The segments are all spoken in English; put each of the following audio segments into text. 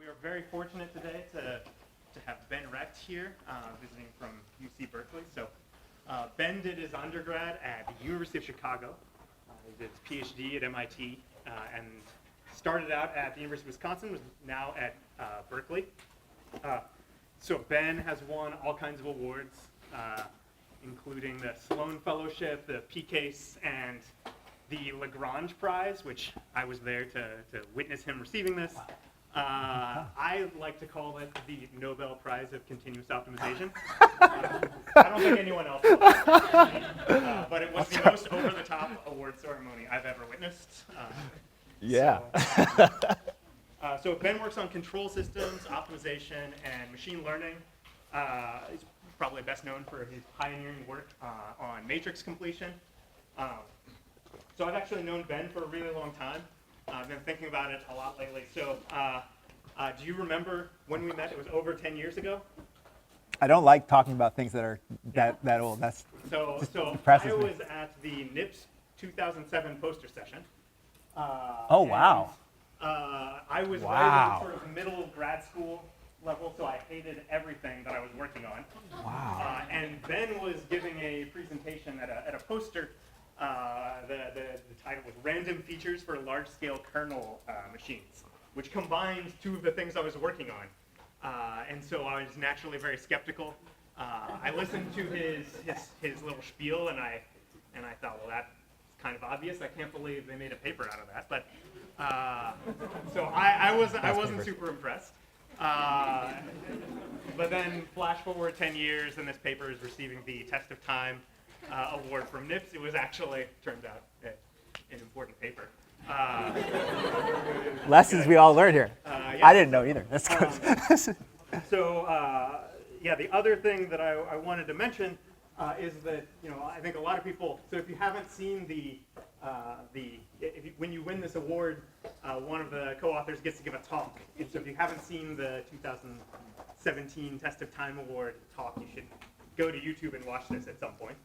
are very fortunate today to have Ben Recht here, visiting from UC Berkeley. So Ben did his undergrad at the University of Chicago. He did his PhD at MIT and started out at the University of Wisconsin, was now at Berkeley. So Ben has won all kinds of awards, including the Sloan Fellowship, the PCASE, and the Lagrange Prize, which I was there to witness him receiving this. I like to call it the Nobel Prize of Continuous Optimization. I don't think anyone else will. But it was the most over-the-top award ceremony I've ever witnessed. Yeah. So Ben works on control systems, optimization, and machine learning. He's probably best known for his pioneering work on matrix completion. So I've actually known Ben for a really long time. I've been thinking about it a lot lately. So do you remember when we met? It was over 10 years ago. I don't like talking about things that are that old. That's so depresses I me. was at the NIPS 2007 poster session. Oh, wow. I was right at sort of middle grad school level, so I hated everything that I was working on. Wow. And Ben was giving a presentation at a poster. The title was Random Features for Large-Scale Kernel Machines, which combined two of the things I was working on. And so I was naturally very skeptical. I listened to his little spiel, and I thought, well, that's kind of obvious. I can't believe they made a paper out of that. But so I wasn't super impressed. But then flash forward 10 years, and this paper is receiving the Test of Time award from NIPS. It was actually, turns out, an important paper. Lessons we all learned here. Yeah. I didn't know either. That's good. So yeah, the other thing that I wanted to mention is that I think a lot of people. So if you haven't seen when you win this award, one of the co-authors gets to give a talk. And so if you haven't seen the 2017 Test of Time Award talk, you should go to YouTube and watch this at some point.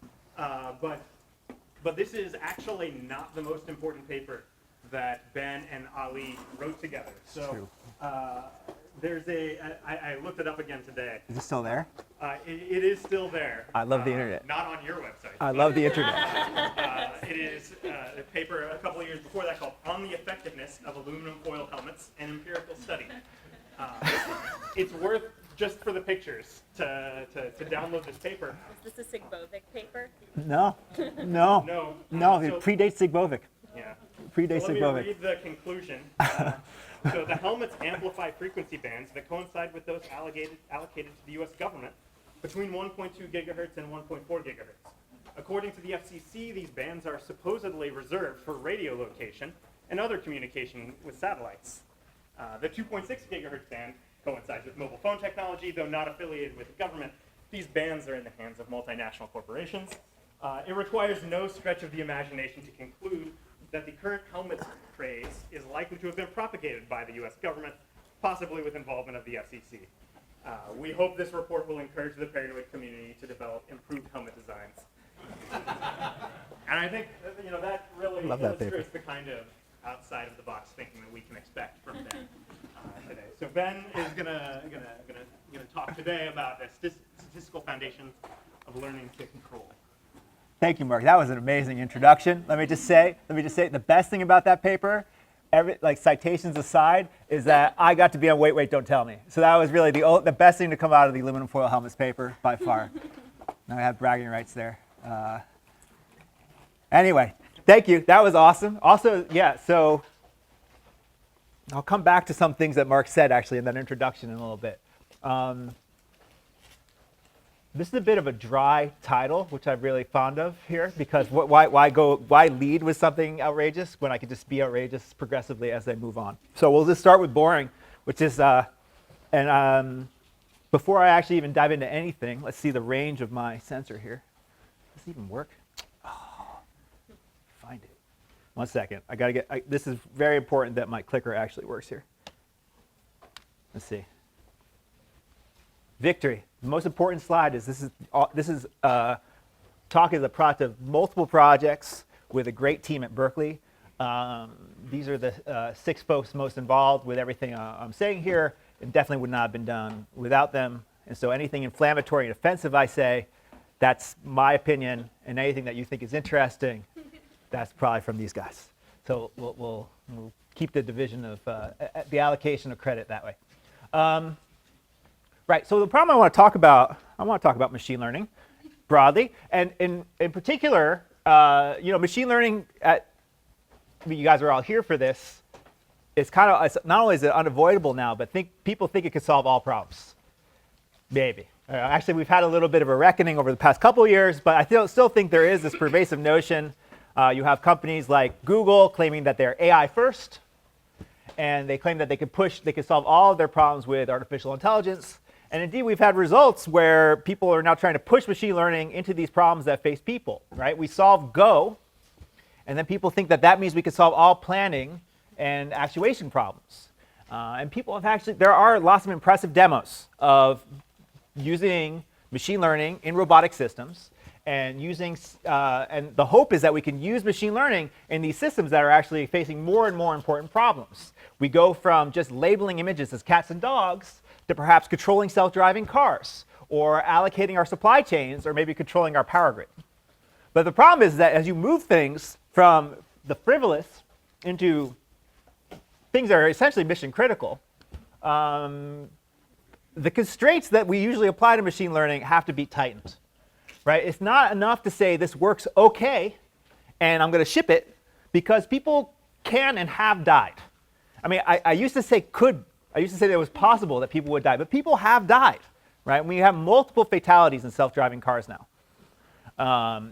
But this is actually not the most important paper that Ben and Ali wrote together. So there's I looked it up again today. Is it still there? It is still there. I love the internet. Not on your website. I love the internet. It is a paper a couple of years before that called On the Effectiveness of Aluminum Foil Helmets, an Empirical Study. It's worth, just for the pictures, to download this paper. Is this a Sigbovic paper? No. No. It predates Sigbovic. Yeah. Predates Let me Sigbovic. read the conclusion. So the helmets amplify frequency bands that coincide with those allocated to the U.S. government between 1.2 gigahertz and 1.4 gigahertz. According to the FCC, these bands are supposedly reserved for radio location and other communication with satellites. The 2.6 gigahertz band coincides with mobile phone technology, though not affiliated with the government. These bands are in the hands of multinational corporations. It requires no stretch of the imagination to conclude that the current helmet craze is likely to have been propagated by the U.S. government, possibly with involvement of the FCC. We hope this report will encourage the paranoid community to develop improved helmet designs. And I think that really illustrates the kind of outside of the box thinking that we can expect from Ben today. So Ben is gonna talk today about the statistical foundations of learning to control. Thank you, Mark. That was an amazing introduction. Let me just say, the best thing about that paper, citations aside, is that I got to be on Wait, Wait, Don't Tell Me. So that was really the best thing to come out of the aluminum foil helmets paper by far. Now I have bragging rights there. Anyway, thank you. That was awesome. Also, yeah, so I'll come back to some things that Mark said actually in that introduction in a little bit. This is a bit of a dry title, which I'm really fond of here, because why lead with something outrageous when I could just be outrageous progressively as I move on? So we'll just start with boring, which is, before I actually even dive into anything, let's see the range of my sensor here. Does this even work? Oh, find it. 1 second. I gotta get. This is very important that my clicker actually works here. Let's see. Victory. The most important slide is this is talk is a product of multiple projects with a great team at Berkeley. These are the 6 folks most involved with everything I'm saying here. It definitely would not have been done without them. And so anything inflammatory and offensive I say, that's my opinion, and anything that you think is interesting, that's probably from these guys. So we'll keep the division of the allocation of credit that way. Right. So the problem I want to talk about machine learning broadly, and in particular, machine learning. You guys are all here for this. It's not only is it unavoidable now, but people think it could solve all problems. Maybe. Actually, we've had a little bit of a reckoning over the past couple of years, but I still think there is this pervasive notion. You have companies like Google claiming that they're AI first, and they claim that they could solve all of their problems with artificial intelligence. And indeed, we've had results where people are now trying to push machine learning into these problems that face people. Right? We solve Go, and then people think that means we could solve all planning and actuation problems. And people have there are lots of impressive demos of using machine learning in robotic systems, and and the hope is that we can use machine learning in these systems that are actually facing more and more important problems. We go from just labeling images as cats and dogs to perhaps controlling self-driving cars, or allocating our supply chains, or maybe controlling our power grid. But the problem is that as you move things from the frivolous into things that are essentially mission critical, the constraints that we usually apply to machine learning have to be tightened. Right? It's not enough to say this works okay, and I'm going to ship it, because people can and have died. I mean, I used to say that it was possible that people would die, but people have died. Right? We have multiple fatalities in self-driving cars now.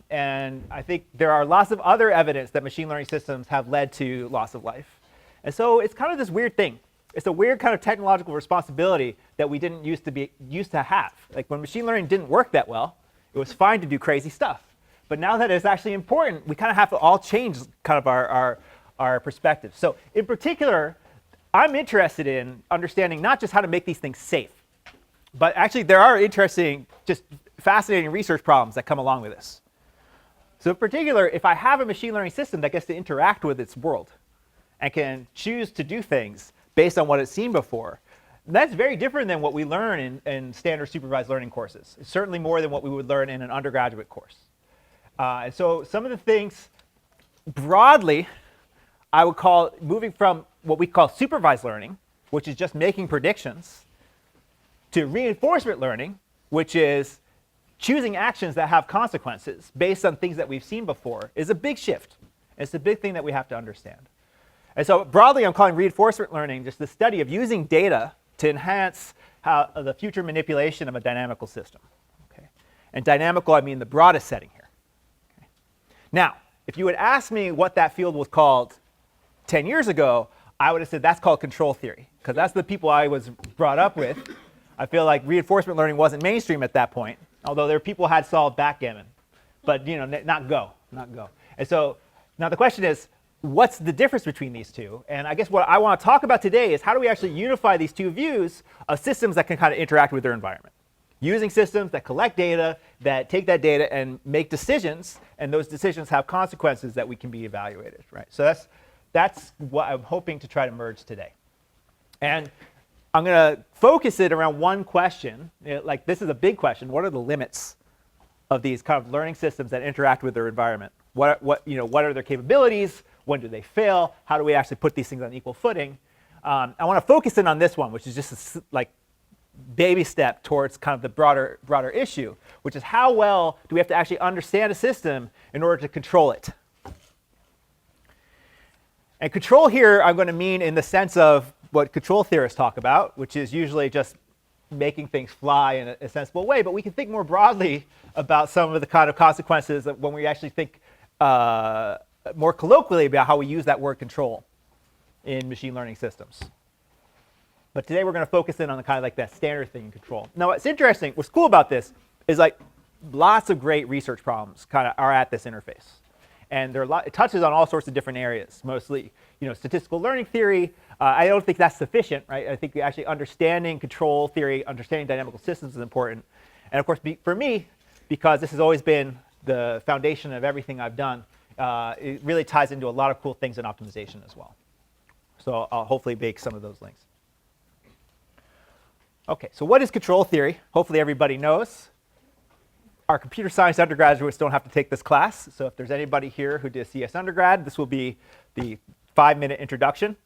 And I think there are lots of other evidence that machine learning systems have led to loss of life. And so it's kind of this weird thing. It's a weird kind of technological responsibility that we didn't used to have. Like when machine learning didn't work that well, it was fine to do crazy stuff. But now that it's actually important, we kind of have to all change kind of our perspective. So in particular, I'm interested in understanding not just how to make these things safe, but actually there are interesting, just fascinating research problems that come along with this. So in particular, if I have a machine learning system that gets to interact with its world and can choose to do things based on what it's seen before, that's very different than what we learn in standard supervised learning courses. It's certainly more than what we would learn in an undergraduate course. And so some of the things, broadly, I would call moving from what we call supervised learning, which is just making predictions, to reinforcement learning, which is choosing actions that have consequences based on things that we've seen before, is a big shift. It's a big thing that we have to understand. And so broadly, I'm calling reinforcement learning just the study of using data to enhance the future manipulation of a dynamical system. Okay? And dynamical, I mean the broadest setting here. Okay? Now, if you had asked me what that field was called 10 years ago, I would have said that's called control theory, because that's the people I was brought up with. I feel like reinforcement learning wasn't mainstream at that point, although there were people who had solved backgammon, but not Go. And so now the question is, what's the difference between these two? And I guess what I want to talk about today is how do we actually unify these two views of systems that can kind of interact with their environment. Using systems that collect data, that take that data and make decisions, and those decisions have consequences that we can be evaluated. Right? So that's what I'm hoping to try to merge today. And I'm going to focus it around one question. Like this is a big question. What are the limits of these kind of learning systems that interact with their environment? What are their capabilities? When do they fail? How do we actually put these things on equal footing? I want to focus in on this one, which is just a baby step towards kind of the broader issue, which is how well do we have to actually understand a system in order to control it? And control here I'm going to mean in the sense of what control theorists talk about, which is usually just making things fly in a sensible way. But we can think more broadly about some of the kind of consequences of when we actually think more colloquially about how we use that word control in machine learning systems. But today we're going to focus in on the kind of like that standard thing in control. Now what's interesting, what's cool about this is like lots of great research problems kind of are at this interface. And it touches on all sorts of different areas, mostly statistical learning theory. I don't think that's sufficient, right? I think actually understanding control theory, understanding dynamical systems is important. And of course, for me, because this has always been the foundation of everything I've done, it really ties into a lot of cool things in optimization as well. So I'll hopefully bake some of those links. Okay, so what is control theory? Hopefully everybody knows. Our computer science undergraduates don't have to take this class, so if there's anybody here who did CS undergrad, this will be the 5-minute introduction.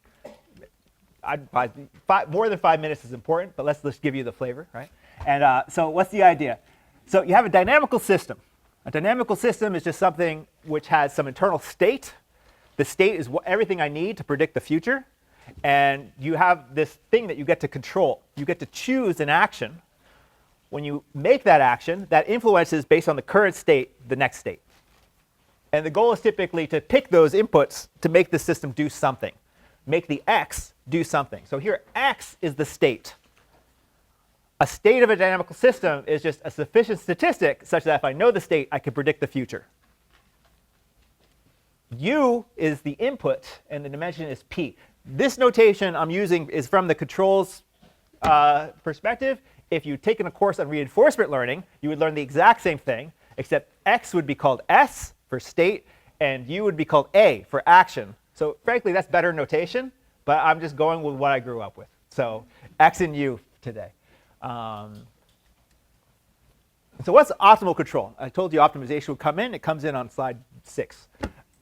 More than 5 minutes is important, but let's give you the flavor, right? And so what's the idea? So you have a dynamical system. A dynamical system is just something which has some internal state. The state is everything I need to predict the future. And you have this thing that you get to control. You get to choose an action. When you make that action, that influences, based on the current state, the next state. And the goal is typically to pick those inputs to make the system do something. Make the x do something. So here, x is the state. A state of a dynamical system is just a sufficient statistic such that if I know the state, I can predict the future. U is the input, and the dimension is p. This notation I'm using is from the controls perspective. If you'd taken a course on reinforcement learning, you would learn the exact same thing, except x would be called s for state, and u would be called a for action. So frankly, that's better notation, but I'm just going with what I grew up with. So x and u today. So what's optimal control? I told you optimization would come in. It comes in on slide 6.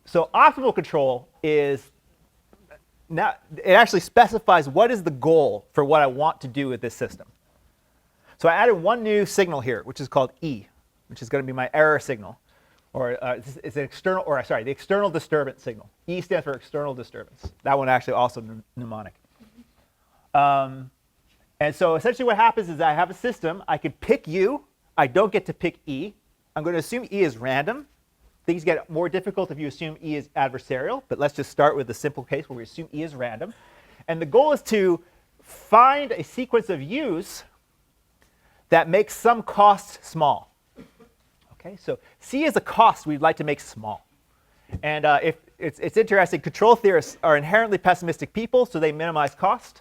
So optimal control is now, it actually specifies what is the goal for what I want to do with this system. So I added one new signal here, which is called E, which is going to be my error signal, or it's an external, or sorry, the external disturbance signal. E stands for external disturbance. That one actually also mnemonic. And so essentially what happens is I have a system. I could pick U. I don't get to pick E. I'm going to assume E is random. Things get more difficult if you assume E is adversarial, but let's just start with the simple case where we assume E is random. And the goal is to find a sequence of U's that makes some cost small. Okay, so C is a cost we'd like to make small. And if it's interesting, control theorists are inherently pessimistic people, so they minimize cost.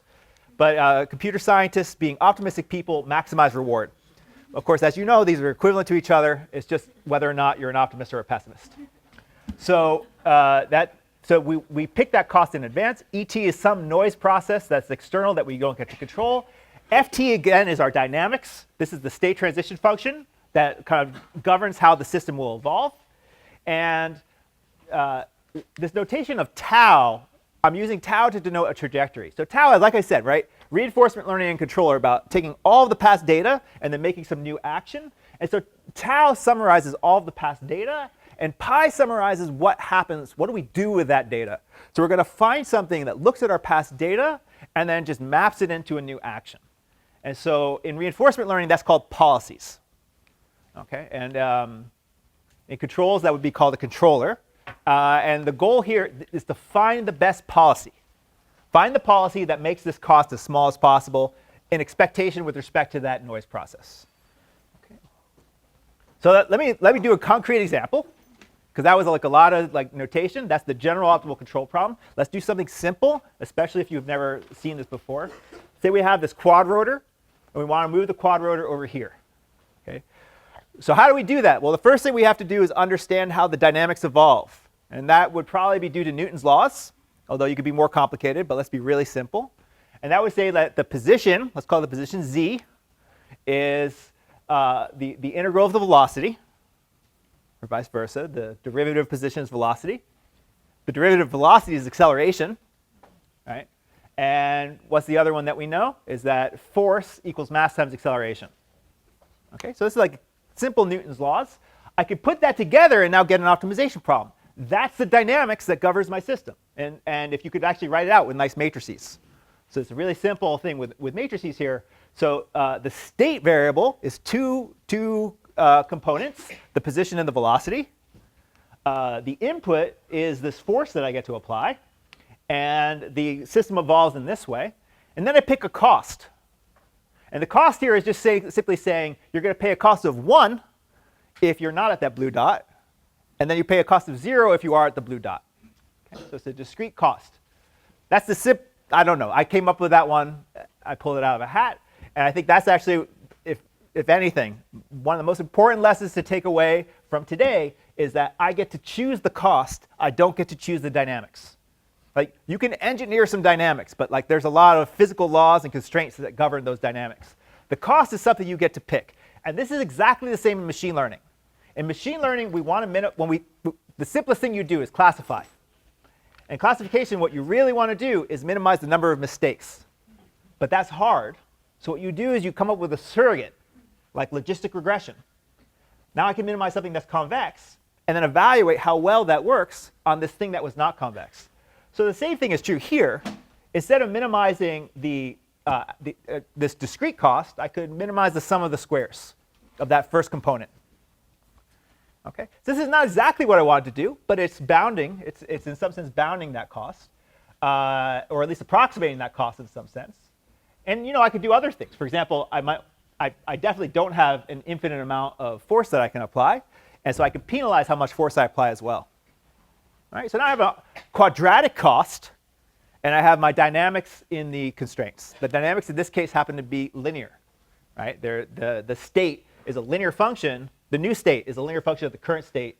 But computer scientists, being optimistic people, maximize reward. Of course, as you know, these are equivalent to each other. It's just whether or not you're an optimist or a pessimist. So we pick that cost in advance. ET is some noise process that's external that we don't get to control. FT, again, is our dynamics. This is the state transition function that kind of governs how the system will evolve. And this notation of tau, I'm using tau to denote a trajectory. So tau, like I said, right, reinforcement learning and control are about taking all of the past data and then making some new action. And so tau summarizes all of the past data, and pi summarizes what happens, what do we do with that data. So we're going to find something that looks at our past data and then just maps it into a new action. And so in reinforcement learning, that's called policies. Okay, and in controls, that would be called a controller. And the goal here is to find the best policy. Find the policy that makes this cost as small as possible in expectation with respect to that noise process. Okay. So let me do a concrete example, because that was like a lot of notation. That's the general optimal control problem. Let's do something simple, especially if you've never seen this before. Say we have this quad rotor, and we want to move the quad rotor over here. Okay. So how do we do that? Well, the first thing we have to do is understand how the dynamics evolve. And that would probably be due to Newton's laws, although you could be more complicated, but let's be really simple. And that would say that the position, let's call the position z, is the integral of the velocity, or vice versa. The derivative position is velocity. The derivative of velocity is acceleration, right? And what's the other one that we know? Is that force equals mass times acceleration. Okay, so this is like simple Newton's laws. I could put that together and now get an optimization problem. That's the dynamics that governs my system. And if you could actually write it out with nice matrices. So it's a really simple thing with matrices here. So the state variable is two components, the position and the velocity. The input is this force that I get to apply. And the system evolves in this way. And then I pick a cost. And the cost here is just simply saying you're going to pay a cost of 1 if you're not at that blue dot. And then you pay a cost of 0 if you are at the blue dot. Okay, so it's a discrete cost. That's the I don't know. I came up with that one. I pulled it out of a hat. And I think that's actually, if anything, one of the most important lessons to take away from today is that I get to choose the cost. I don't get to choose the dynamics. Like, you can engineer some dynamics, but there's a lot of physical laws and constraints that govern those dynamics. The cost is something you get to pick. And this is exactly the same in machine learning. In machine learning, we want to the simplest thing you do is classify. In classification, what you really want to do is minimize the number of mistakes. But that's hard. So what you do is you come up with a surrogate, like logistic regression. Now I can minimize something that's convex, and then evaluate how well that works on this thing that was not convex. So the same thing is true here. Instead of minimizing this discrete cost, I could minimize the sum of the squares of that first component. Okay? So this is not exactly what I wanted to do, but it's bounding. It's in some sense bounding that cost, or at least approximating that cost in some sense. And I could do other things. For example, I definitely don't have an infinite amount of force that I can apply, and so I can penalize how much force I apply as well. All right? So now I have a quadratic cost, and I have my dynamics in the constraints. The dynamics in this case happen to be linear. Right? The state is a linear function. The new state is a linear function of the current state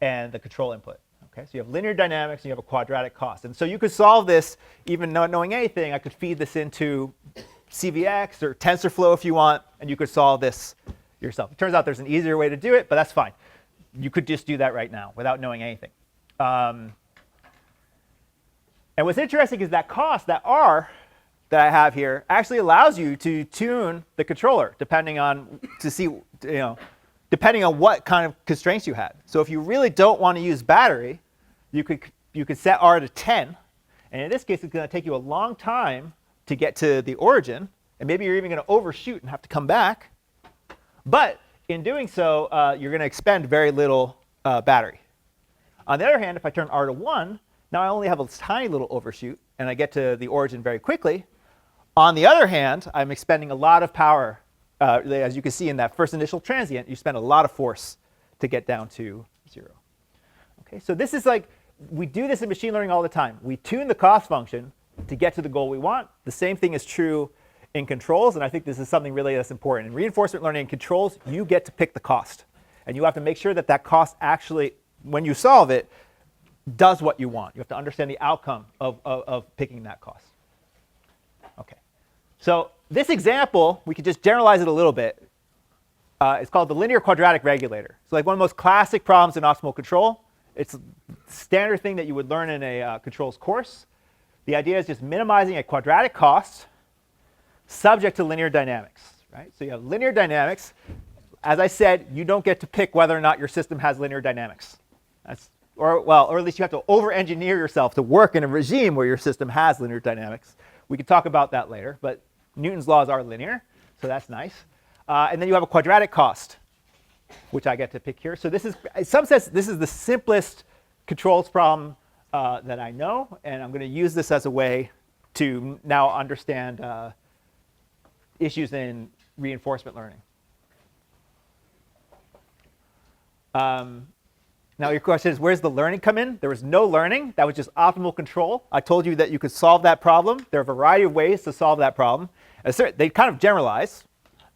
and the control input. Okay? So you have linear dynamics, and you have a quadratic cost. And so you could solve this even not knowing anything. I could feed this into CVX or TensorFlow if you want, and you could solve this yourself. It turns out there's an easier way to do it, but that's fine. You could just do that right now without knowing anything. And what's interesting is that cost, that R that I have here, actually allows you to tune the controller depending on depending on what kind of constraints you had. So if you really don't want to use battery, you could set R to 10, and in this case, it's going to take you a long time to get to the origin, and maybe you're even going to overshoot and have to come back. But in doing so, you're going to expend very little battery. On the other hand, if I turn R to 1, now I only have a tiny little overshoot, and I get to the origin very quickly. On the other hand, I'm expending a lot of power. As you can see in that first initial transient, you spend a lot of force to get down to 0. Okay, so this is like, we do this in machine learning all the time. We tune the cost function to get to the goal we want. The same thing is true in controls, and I think this is something really that's important. In reinforcement learning and controls, you get to pick the cost. And you have to make sure that that cost actually, when you solve it, does what you want. You have to understand the outcome of picking that cost. Okay. So this example, we could just generalize it a little bit. It's called the linear quadratic regulator. So like one of the most classic problems in optimal control. It's a standard thing that you would learn in a controls course. The idea is just minimizing a quadratic cost subject to linear dynamics. Right? So you have linear dynamics. As I said, you don't get to pick whether or not your system has linear dynamics. Or at least you have to over-engineer yourself to work in a regime where your system has linear dynamics. We could talk about that later, but Newton's laws are linear, so that's nice. And then you have a quadratic cost, which I get to pick here. So this is, in some sense, this is the simplest controls problem that I know, and I'm going to use this as a way to now understand issues in reinforcement learning. Now your question is, where's the learning come in? There was no learning. That was just optimal control. I told you that you could solve that problem. There are a variety of ways to solve that problem. They kind of generalize.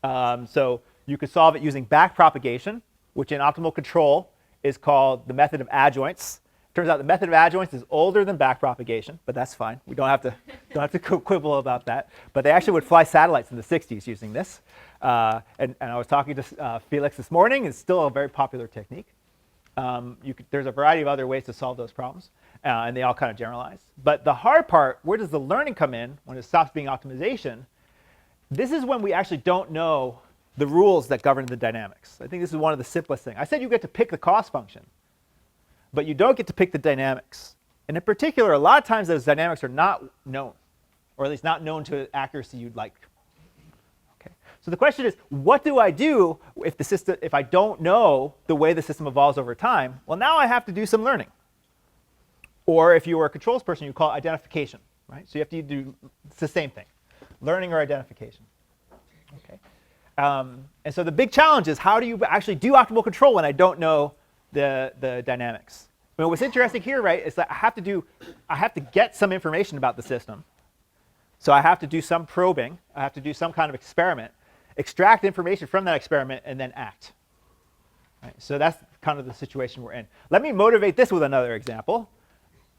So you could solve it using back propagation, which in optimal control is called the method of adjoints. Turns out the method of adjoints is older than back propagation, but that's fine. We don't have to quibble about that. But they actually would fly satellites in the 60s using this. And I was talking to Felix this morning. It's still a very popular technique. There's a variety of other ways to solve those problems, and they all kind of generalize. But the hard part, where does the learning come in when it stops being optimization? This is when we actually don't know the rules that govern the dynamics. I think this is one of the simplest things. I said you get to pick the cost function, but you don't get to pick the dynamics. And in particular, a lot of times those dynamics are not known, or at least not known to the accuracy you'd like. Okay. So the question is, what do I do if I don't know the way the system evolves over time? Well, now I have to do some learning. Or if you were a controls person, you call it identification. Right? So you have to do it's the same thing, learning or identification. Okay. And so the big challenge is, how do you actually do optimal control when I don't know the dynamics? I mean, what's interesting here, right, is that I have to get some information about the system. So I have to do some probing. I have to do some kind of experiment, extract information from that experiment, and then act. Right? So that's kind of the situation we're in. Let me motivate this with another example.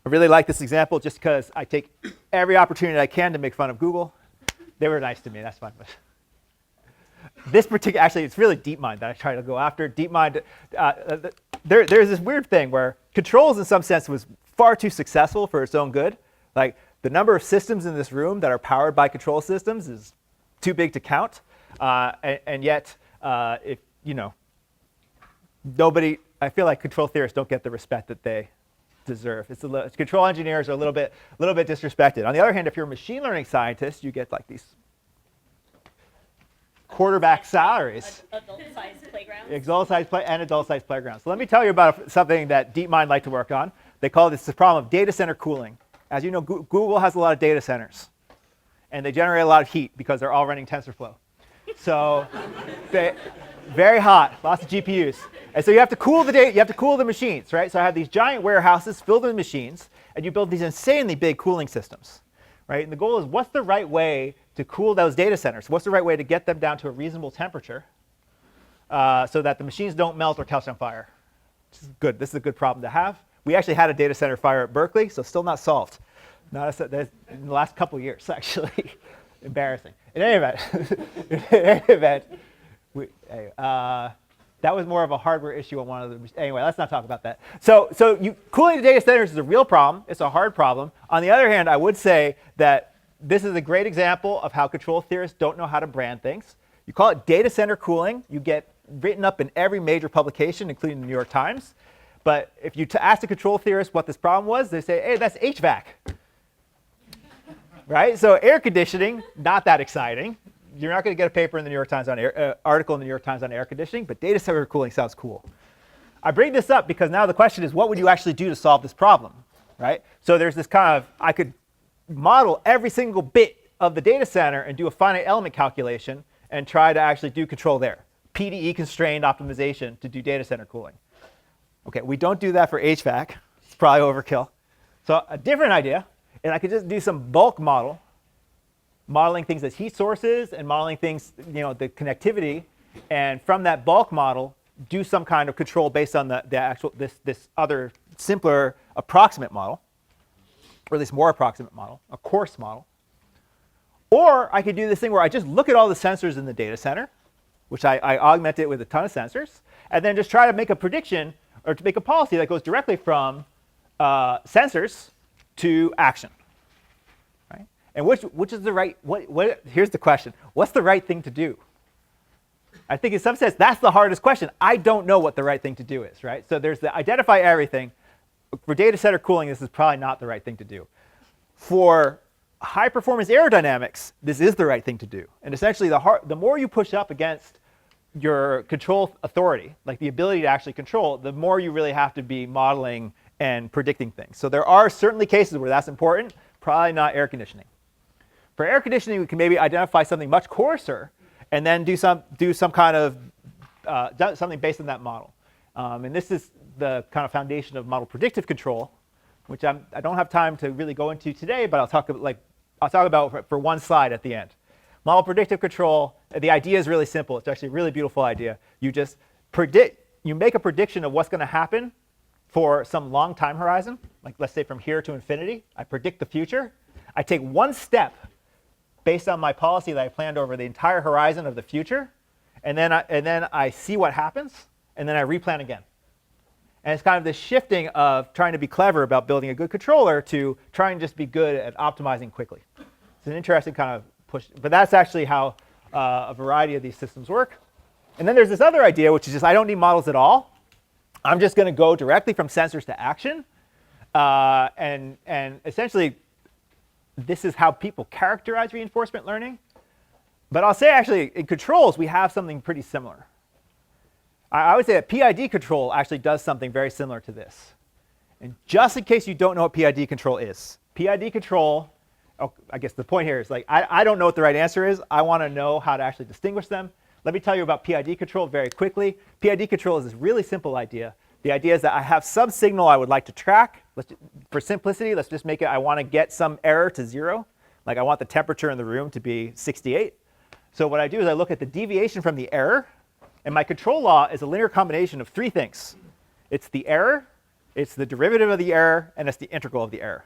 I really like this example just because I take every opportunity I can to make fun of Google. They were nice to me. That's fine. this particular, actually, it's really DeepMind that I try to go after. DeepMind, there's this weird thing where controls, in some sense, was far too successful for its own good. Like, the number of systems in this room that are powered by control systems is too big to count. And yet, if, nobody, I feel like control theorists don't get the respect that they deserve. Control engineers are a little bit disrespected. On the other hand, if you're a machine learning scientist, you get like these quarterback salaries. Adult-sized playgrounds. Adult-sized playgrounds. So let me tell you about something that DeepMind like to work on. They call this the problem of data center cooling. As you know, Google has a lot of data centers, and they generate a lot of heat because they're all running TensorFlow. So very hot, lots of GPUs. And so you have to cool the data, you have to cool the machines, right? So I have these giant warehouses filled with machines, and you build these insanely big cooling systems, right? And the goal is, what's the right way to cool those data centers? What's the right way to get them down to a reasonable temperature so that the machines don't melt or catch on fire? This is good. This is a good problem to have. We actually had a data center fire at Berkeley, so still not solved. In the last couple of years, actually. Embarrassing. In any event, that was more of a hardware issue on one of the. Anyway, let's not talk about that. So cooling the data centers is a real problem. It's a hard problem. On the other hand, I would say that this is a great example of how control theorists don't know how to brand things. You call it data center cooling. You get written up in every major publication, including the New York Times. But if you ask a control theorist what this problem was, they say, hey, that's HVAC. Right? So air conditioning, not that exciting. You're not going to get a paper in the New York Times on article in the New York Times on air conditioning, but data center cooling sounds cool. I bring this up because now the question is, what would you actually do to solve this problem? Right? So there's this kind of, I could model every single bit of the data center and do a finite element calculation and try to actually do control there. PDE constrained optimization to do data center cooling. Okay, we don't do that for HVAC. It's probably overkill. So a different idea, and I could just do some bulk modeling things as heat sources and modeling things, the connectivity, and from that bulk model, do some kind of control based on the actual this other simpler approximate model, or at least more approximate model, a coarse model. Or I could do this thing where I just look at all the sensors in the data center, which I augment it with a ton of sensors, and then just try to make a prediction or to make a policy that goes directly from sensors to action. Right? And which is the right, here's the question. What's the right thing to do? I think in some sense, that's the hardest question. I don't know what the right thing to do is, right? So there's the identify everything. For data center cooling, this is probably not the right thing to do. For high performance aerodynamics, this is the right thing to do. And essentially, the more you push up against your control authority, like the ability to actually control, the more you really have to be modeling and predicting things. So there are certainly cases where that's important, probably not air conditioning. For air conditioning, we can maybe identify something much coarser and then do some kind of something based on that model. And this is the kind of foundation of model predictive control, which I don't have time to really go into today, but I'll talk about for one slide at the end. Model predictive control, the idea is really simple. It's actually a really beautiful idea. You just you make a prediction of what's going to happen for some long time horizon, like let's say from here to infinity. I predict the future. I take one step based on my policy that I planned over the entire horizon of the future, and then I see what happens, and then I replan again. And it's kind of this shifting of trying to be clever about building a good controller to trying to just be good at optimizing quickly. It's an interesting kind of push, but that's actually how a variety of these systems work. And then there's this other idea, which is just I don't need models at all. I'm just going to go directly from sensors to action. And essentially, this is how people characterize reinforcement learning. But I'll say actually, in controls, we have something pretty similar. I would say that PID control actually does something very similar to this. And just in case you don't know what PID control is, PID control, I guess the point here is like, I don't know what the right answer is. I want to know how to actually distinguish them. Let me tell you about PID control very quickly. PID control is this really simple idea. The idea is that I have some signal I would like to track. For simplicity, let's just make it, I want to get some error to 0. Like I want the temperature in the room to be 68. So what I do is I look at the deviation from the error. And my control law is a linear combination of 3 things. It's the error, it's the derivative of the error, and it's the integral of the error.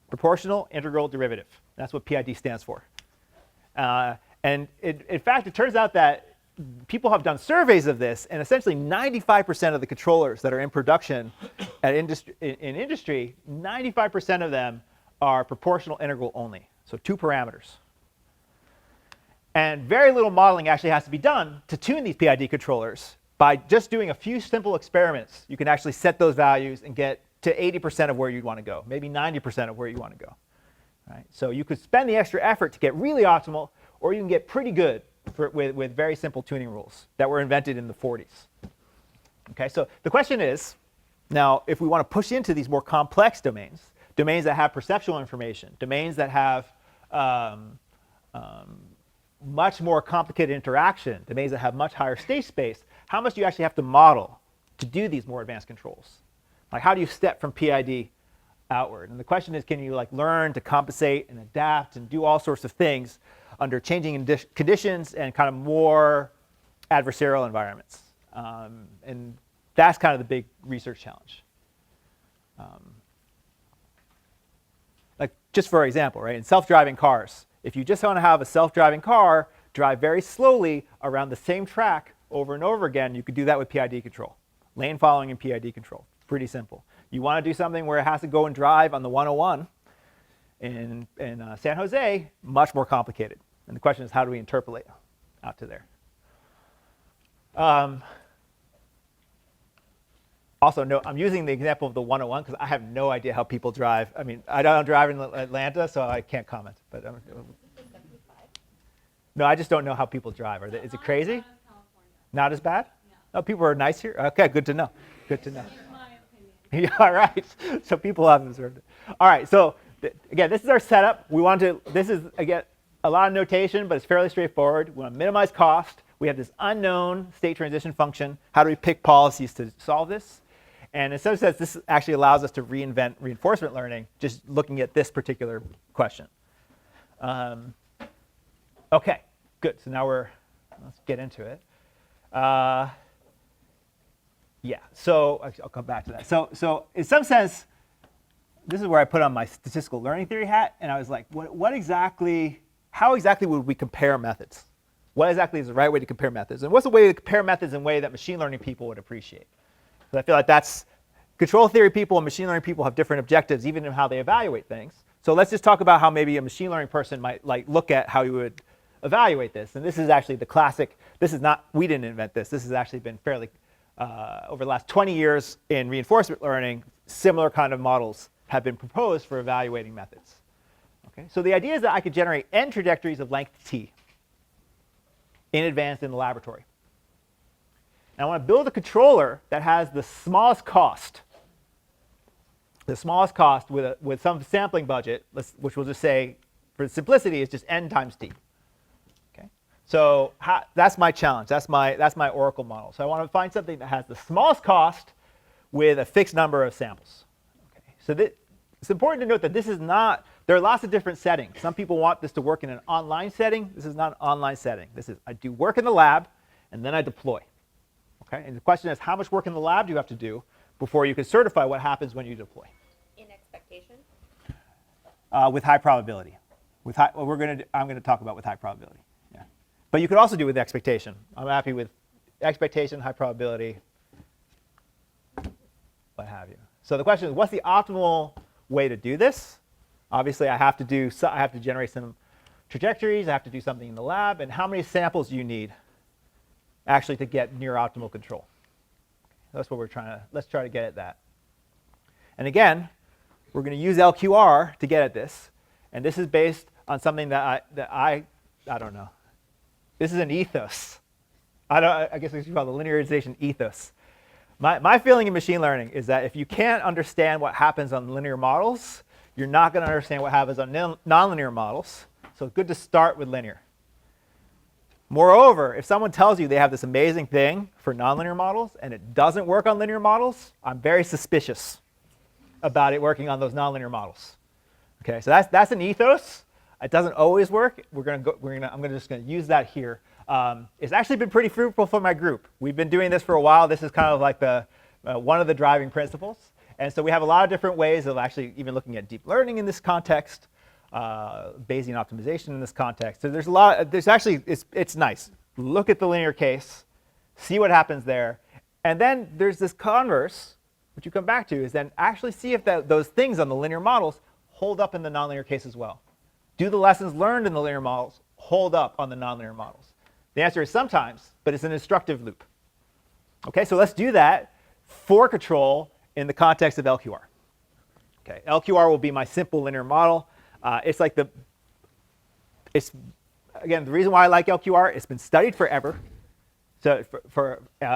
Proportional, integral, derivative. That's what PID stands for. And in fact, it turns out that people have done surveys of this, and essentially 95% of the controllers that are in production in industry, 95% of them are proportional integral only, so 2 parameters. And very little modeling actually has to be done to tune these PID controllers. By just doing a few simple experiments, you can actually set those values and get to 80% of where you'd want to go, maybe 90% of where you want to go. Right? So you could spend the extra effort to get really optimal, or you can get pretty good with very simple tuning rules that were invented in the 40s. Okay, so the question is, now, if we want to push into these more complex domains, domains that have perceptual information, domains that have much more complicated interaction, domains that have much higher state space, how much do you actually have to model to do these more advanced controls? Like, how do you step from PID outward? And the question is, can you like learn to compensate and adapt and do all sorts of things under changing conditions and kind of more adversarial environments? And that's kind of the big research challenge. Like, just for example, right, in self-driving cars, if you just want to have a self-driving car drive very slowly around the same track over and over again, you could do that with PID control. Lane following and PID control. Pretty simple. You want to do something where it has to go and drive on the 101 in San Jose, much more complicated. And the question is, how do we interpolate out to there? Also, no, I'm using the example of the 101 because I have no idea how people drive. I mean, I don't drive in Atlanta, so I can't comment. But no, I just don't know how people drive. Is it crazy? Not as bad? Oh, people are nice here? Okay, good to know. Good to know. Yeah, all right. So people have observed it. All right, so again, this is our setup. We want to, this is, again, a lot of notation, but it's fairly straightforward. We want to minimize cost. We have this unknown state transition function. How do we pick policies to solve this? And in some sense, this actually allows us to reinvent reinforcement learning, just looking at this particular question. OK, good. So now let's get into it. Yeah, so I'll come back to that. So in some sense, this is where I put on my statistical learning theory hat, and I was like, how exactly would we compare methods? What exactly is the right way to compare methods? And what's the way to compare methods in a way that machine learning people would appreciate? So I feel like that's control theory people and machine learning people have different objectives, even in how they evaluate things. So let's just talk about how maybe a machine learning person might look at how you would evaluate this. And this is actually the classic. This is not, we didn't invent this. This has actually been fairly, over the last 20 years in reinforcement learning, similar kind of models have been proposed for evaluating methods. Okay? So the idea is that I could generate n trajectories of length t in advance in the laboratory. And I want to build a controller that has the smallest cost with some sampling budget, which we'll just say, for simplicity, is just n times t. Okay? So that's my challenge. That's my Oracle model. So I want to find something that has the smallest cost with a fixed number of samples. Okay? So it's important to note that this is not, there are lots of different settings. Some people want this to work in an online setting. This is not an online setting. This is, I do work in the lab, and then I deploy. Okay? And the question is, how much work in the lab do you have to do before you can certify what happens when you deploy? In expectation? With high probability. I'm going to talk about with high probability. Yeah. But you could also do with expectation. I'm happy with expectation, high probability, what have you. So the question is, what's the optimal way to do this? Obviously, I have to generate some trajectories. I have to do something in the lab. And how many samples do you need actually to get near optimal control? That's what let's try to get at that. And again, we're going to use LQR to get at this. And this is based on something that I don't know. This is an ethos. I guess we should call it the linearization ethos. My feeling in machine learning is that if you can't understand what happens on linear models, you're not going to understand what happens on nonlinear models. So it's good to start with linear. Moreover, if someone tells you they have this amazing thing for nonlinear models and it doesn't work on linear models, I'm very suspicious about it working on those nonlinear models. Okay, so that's an ethos. It doesn't always work. I'm just going to use that here. It's actually been pretty fruitful for my group. We've been doing this for a while. This is kind of like one of the driving principles. And so we have a lot of different ways of actually even looking at deep learning in this context, Bayesian optimization in this context. So there's a lot. It's nice. look at the linear case, see what happens there, and then there's this converse, which you come back to, is then actually see if those things on the linear models hold up in the nonlinear case as well. Do the lessons learned in the linear models hold up on the nonlinear models? The answer is sometimes, but it's an instructive loop. Okay, so let's do that for control in the context of LQR. Okay, LQR will be my simple linear model. Again, the reason why I like LQR, it's been studied forever. So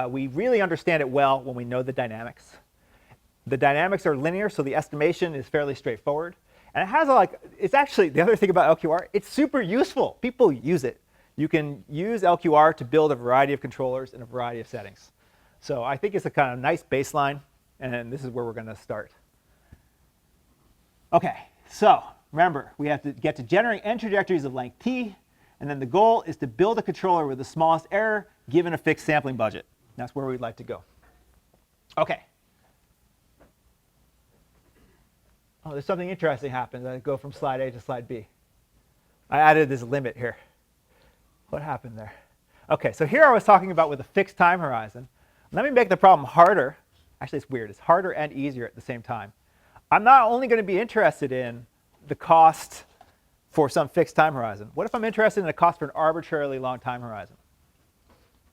we really understand it well when we know the dynamics. The dynamics are linear, so the estimation is fairly straightforward. And it has it's actually, the other thing about LQR, it's super useful. People use it. You can use LQR to build a variety of controllers in a variety of settings. So I think it's a kind of nice baseline, and this is where we're going to start. OK, so remember, we have to get to generate n trajectories of length t, and then the goal is to build a controller with the smallest error given a fixed sampling budget. That's where we'd like to go. OK. Oh, there's something interesting happens. I go from slide A to slide B. I added this limit here. What happened there? OK, so here I was talking about with a fixed time horizon. Let me make the problem harder. Actually, it's weird. It's harder and easier at the same time. I'm not only going to be interested in the cost for some fixed time horizon. What if I'm interested in the cost for an arbitrarily long time horizon?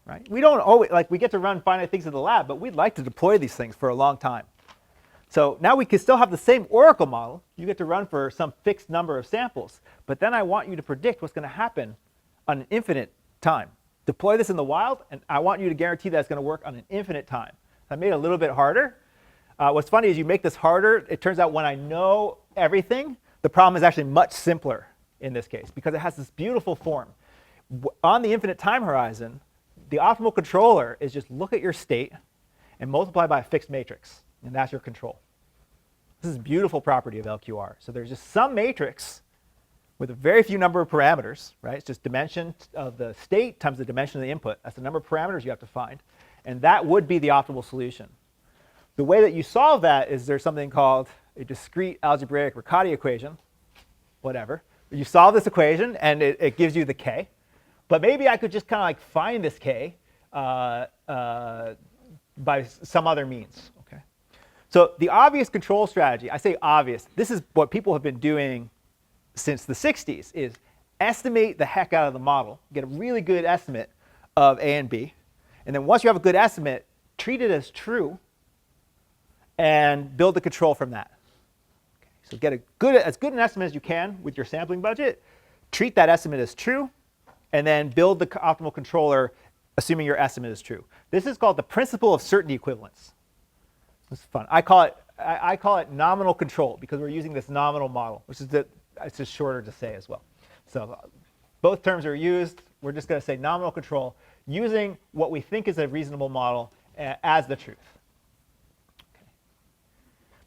Right? We don't always, we get to run finite things in the lab, but we'd like to deploy these things for a long time. So now we can still have the same Oracle model. You get to run for some fixed number of samples. But then I want you to predict what's going to happen on an infinite time. Deploy this in the wild, and I want you to guarantee that it's going to work on an infinite time. I made it a little bit harder. What's funny is you make this harder. It turns out when I know everything, the problem is actually much simpler in this case, because it has this beautiful form. On the infinite time horizon, the optimal controller is just look at your state and multiply by a fixed matrix. And that's your control. This is a beautiful property of LQR. So there's just some matrix with a very few number of parameters, right? It's just dimension of the state times the dimension of the input. That's the number of parameters you have to find. And that would be the optimal solution. The way that you solve that is there's something called a discrete algebraic Riccati equation, whatever. You solve this equation, and it gives you the k. But maybe I could just kind of find this k by some other means. So the obvious control strategy, I say obvious, this is what people have been doing since the 60s, is estimate the heck out of the model, get a really good estimate of A and B, and then once you have a good estimate, treat it as true, and build the control from that. Okay, so get as good an estimate as you can with your sampling budget, treat that estimate as true, and then build the optimal controller assuming your estimate is true. This is called the principle of certainty equivalence. This is fun. I call it nominal control because we're using this nominal model, which is it's just shorter to say as well. So both terms are used. We're just going to say nominal control using what we think is a reasonable model as the truth. Okay.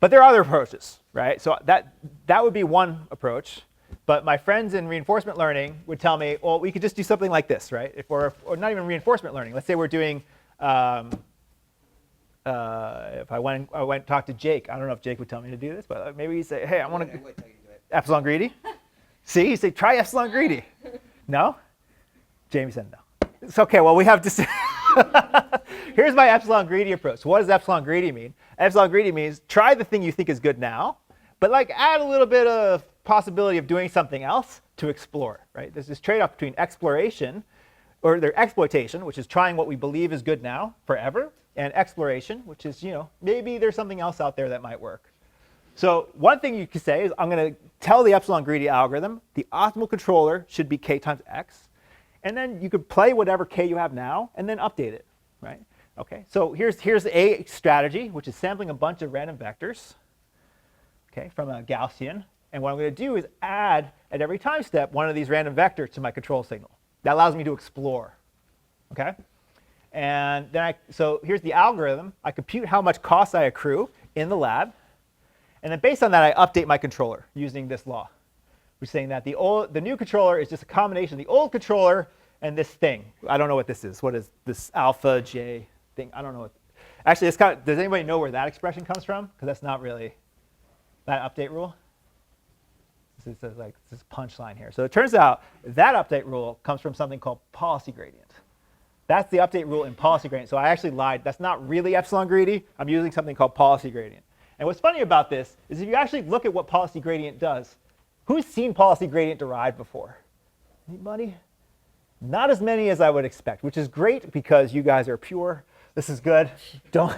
But there are other approaches, right? So that would be one approach. But my friends in reinforcement learning would tell me, well, we could just do something like this, right? Or not even reinforcement learning. Let's say we're doing if I went and talked to Jake, I don't know if Jake would tell me to do this, but maybe he'd say, hey, I want to Absalon Greedy. See, he'd say, try Absalon Greedy. No? Jamie said no. It's OK, well, we have to here's my Absalon Greedy approach. What does Absalon Greedy mean? Absalon Greedy means try the thing you think is good now, but add a little bit of possibility of doing something else to explore, right? There's this trade-off between exploration, or their exploitation, which is trying what we believe is good now forever, and exploration, which is, maybe there's something else out there that might work. So one thing you could say is I'm going to tell the Absalon Greedy algorithm the optimal controller should be k times x. And then you could play whatever k you have now and then update it, right? OK, so here's a strategy, which is sampling a bunch of random vectors from a Gaussian. And what I'm going to do is add, at every time step, one of these random vectors to my control signal. That allows me to explore. OK? And then so here's the algorithm. I compute how much cost I accrue in the lab. And then based on that, I update my controller using this law, which is saying that the new controller is just a combination of the old controller and this thing. I don't know what this is. What is this alpha j thing? I don't know. Actually, does anybody know where that expression comes from? Because that's not really that update rule. This is this punchline here. So it turns out that update rule comes from something called policy gradient. That's the update rule in policy gradient. So I actually lied. That's not really Absalon Greedy. I'm using something called policy gradient. And what's funny about this is if you actually look at what policy gradient does, who's seen policy gradient derived before? Anybody? Not as many as I would expect, which is great because you guys are pure. This is good. Don't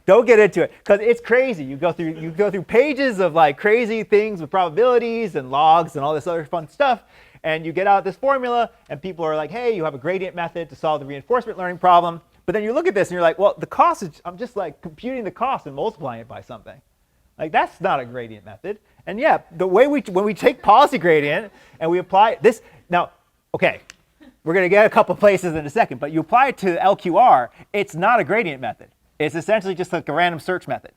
get into it because it's crazy. You go through pages of like crazy things with probabilities and logs and all this other fun stuff, and you get out this formula, and people are like, hey, you have a gradient method to solve the reinforcement learning problem. But then you look at this and you're like, well, the cost is, I'm just like computing the cost and multiplying it by something. Like that's not a gradient method. And yeah, the way when we take policy gradient and we apply this, now, okay, we're going to get a couple places in a second, but you apply it to LQR, it's not a gradient method. It's essentially just like a random search method.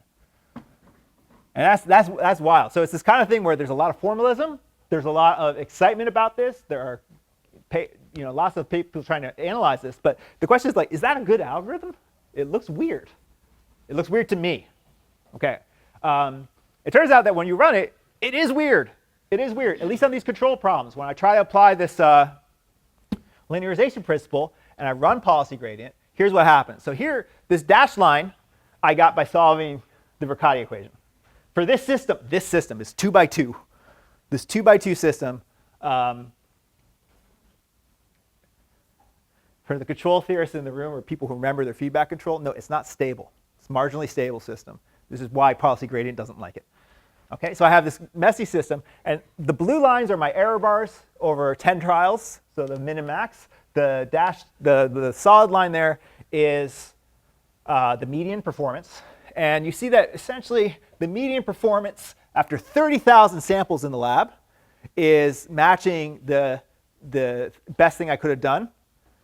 And that's wild. So it's this kind of thing where there's a lot of formalism. There's a lot of excitement about this. There are lots of people trying to analyze this. But the question is like, is that a good algorithm? It looks weird. It looks weird to me. Okay. It turns out that when you run it, it is weird. It is weird, at least on these control problems. When I try to apply this linearization principle and I run policy gradient, here's what happens. So here, this dashed line I got by solving the Riccati equation. For this system is 2 by 2. This 2 by 2 system, for the control theorists in the room or people who remember their feedback control, no, it's not stable. It's a marginally stable system. This is why policy gradient doesn't like it. Okay, so I have this messy system, and the blue lines are my error bars over 10 trials, so the min and max. The solid line there is the median performance. And you see that essentially the median performance after 30,000 samples in the lab is matching the best thing I could have done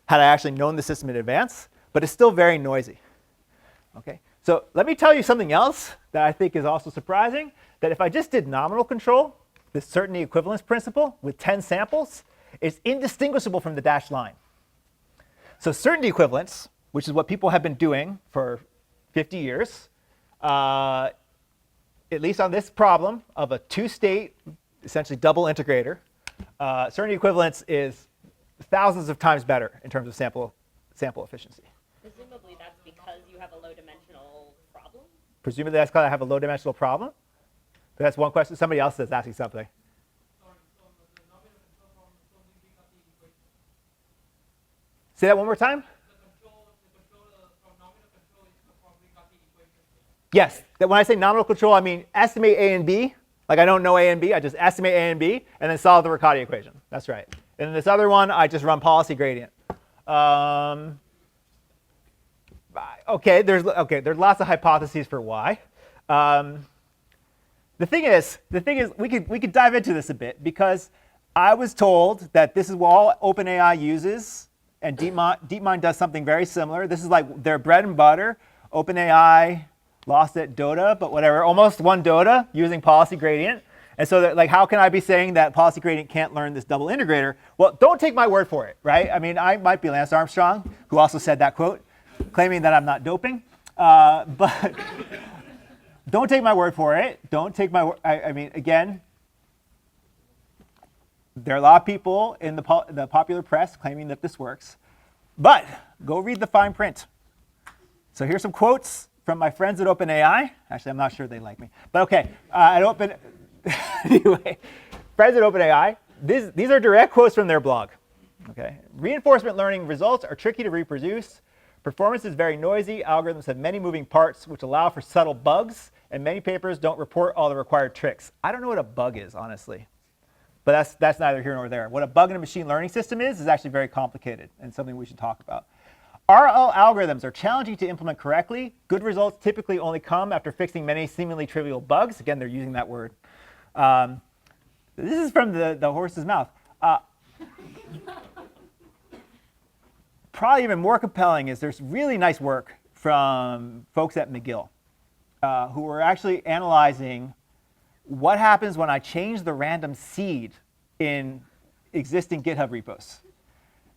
had I actually known the system in advance, but it's still very noisy. Okay, so let me tell you something else that I think is also surprising, that if I just did nominal control, this certainty equivalence principle with 10 samples, is indistinguishable from the dashed line. So certainty equivalence, which is what people have been doing for 50 years, at least on this problem of a two-state, essentially double integrator, certainty equivalence is thousands of times better in terms of sample efficiency. Presumably that's because you have a low-dimensional problem? Presumably that's because I have a low-dimensional problem. But that's one question. Somebody else is asking something. Say that one more time. Yes, that when I say nominal control, I mean estimate A and B. Like I don't know A and B, I just estimate A and B, and then solve the Riccati equation. That's right. And this other one, I just run policy gradient. Okay, there's lots of hypotheses for why. The thing is, we could dive into this a bit because I was told that this is what all OpenAI uses, and DeepMind does something very similar. This is like their bread and butter. OpenAI lost at DOTA, but whatever, almost won DOTA using policy gradient. And so like, how can I be saying that policy gradient can't learn this double integrator? Well, don't take my word for it, right? I mean, I might be Lance Armstrong, who also said that quote, claiming that I'm not doping. But don't take my word for it. Don't take my word. I mean, again, there are a lot of people in the popular press claiming that this works. But go read the fine print. So here's some quotes from my friends at OpenAI. Actually, I'm not sure they like me. But OK, anyway, friends at OpenAI, these are direct quotes from their blog. Okay, reinforcement learning results are tricky to reproduce. Performance is very noisy. Algorithms have many moving parts which allow for subtle bugs. And many papers don't report all the required tricks. I don't know what a bug is, honestly. But that's neither here nor there. What a bug in a machine learning system is actually very complicated and something we should talk about. RL algorithms are challenging to implement correctly. Good results typically only come after fixing many seemingly trivial bugs. Again, they're using that word. This is from the horse's mouth. Probably even more compelling is there's really nice work from folks at McGill who are actually analyzing what happens when I change the random seed in existing GitHub repos.